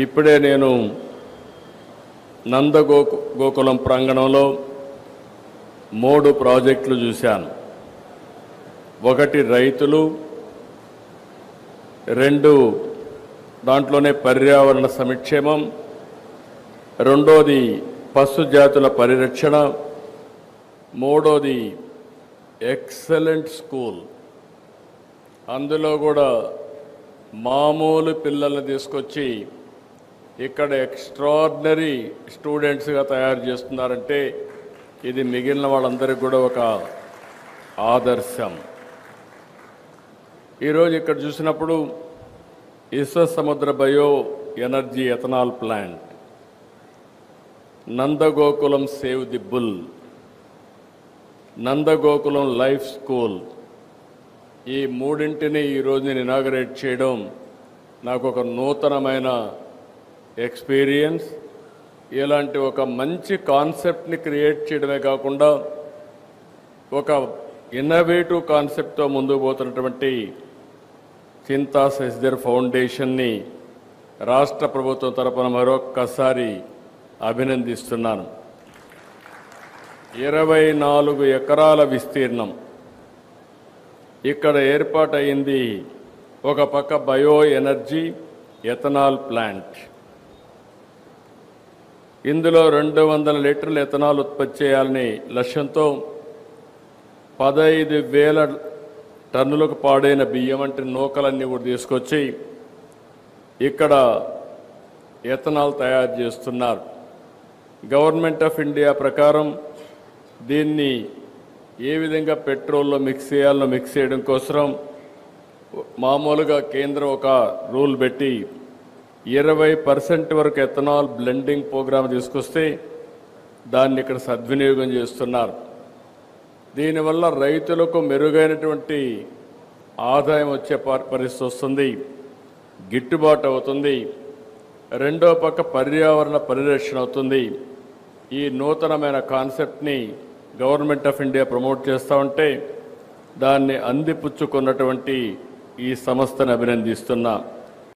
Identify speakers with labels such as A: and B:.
A: ఇప్పుడే నేను గోకులం ప్రాంగణంలో 3 ప్రాజెక్టులు చూశాను. ఒకటి రైతులు, 2 దాంట్లోనే పర్యావరణ సంక్షేమం, రెండోది పశు జాతుల పరిరక్షణ, మూడోది ఎక్సలెంట్ స్కూల్. అందులో కూడా మామూలు పిల్లల్ని తీసుకొచ్చి ఇక్కడ ఎక్స్ట్రాడినరీ స్టూడెంట్స్గా తయారు చేస్తున్నారంటే ఇది మిగిలిన వాళ్ళందరికీ కూడా ఒక ఆదర్శం. ఈరోజు ఇక్కడ చూసినప్పుడు విశ్వ సముద్ర bio energy ethanol plant, Nandagokulam save the bull, Nandagokulam life school, ఈ మూడింటిని ఈరోజు నేను ఇనాగరేట్ చేయడం నాకు ఒక నూతనమైన ఎక్స్పీరియన్స్. ఇలాంటి ఒక మంచి కాన్సెప్ట్ని క్రియేట్ చేయడమే కాకుండా ఒక ఇన్నోవేటివ్ కాన్సెప్ట్తో ముందుకు పోతున్నటువంటి చింతా శశిధర్ ఫౌండేషన్ని రాష్ట్ర ప్రభుత్వం తరపున మరొక్కసారి అభినందిస్తున్నాను. 24 ఎకరాల విస్తీర్ణం ఇక్కడ ఏర్పాటైంది. ఒక పక్క బయో ఎనర్జీ ఎథనాల్ ప్లాంట్, ఇందులో 200 లీటర్ల ఎథనాల్ ఉత్పత్తి చేయాలని లక్ష్యంతో 15,000 టన్నులకు పాడైన బియ్యం వంటి నూకలన్నీ కూడా తీసుకొచ్చి ఇక్కడ ఎథనాల్ తయారు చేస్తున్నారు. గవర్నమెంట్ ఆఫ్ ఇండియా ప్రకారం దీన్ని ఏ విధంగా పెట్రోల్లో మిక్స్ చేయాలో మిక్స్ చేయడం కోసం మామూలుగా కేంద్రం ఒక రూల్ పెట్టి 20% వరకు ఎథనాల్ బ్లెండింగ్ ప్రోగ్రామ్ తీసుకొస్తే దాన్ని ఇక్కడ సద్వినియోగం చేస్తున్నారు. దీనివల్ల రైతులకు మెరుగైనటువంటి ఆదాయం వచ్చే పరిస్థితి వస్తుంది, గిట్టుబాటు అవుతుంది. రెండో పక్క పర్యావరణ పరిరక్షణ అవుతుంది. ఈ నూతనమైన కాన్సెప్ట్ని గవర్నమెంట్ ఆఫ్ ఇండియా ప్రమోట్ చేస్తూ ఉంటే దాన్ని అందిపుచ్చుకున్నటువంటి ఈ సంస్థను అభినందిస్తున్నా.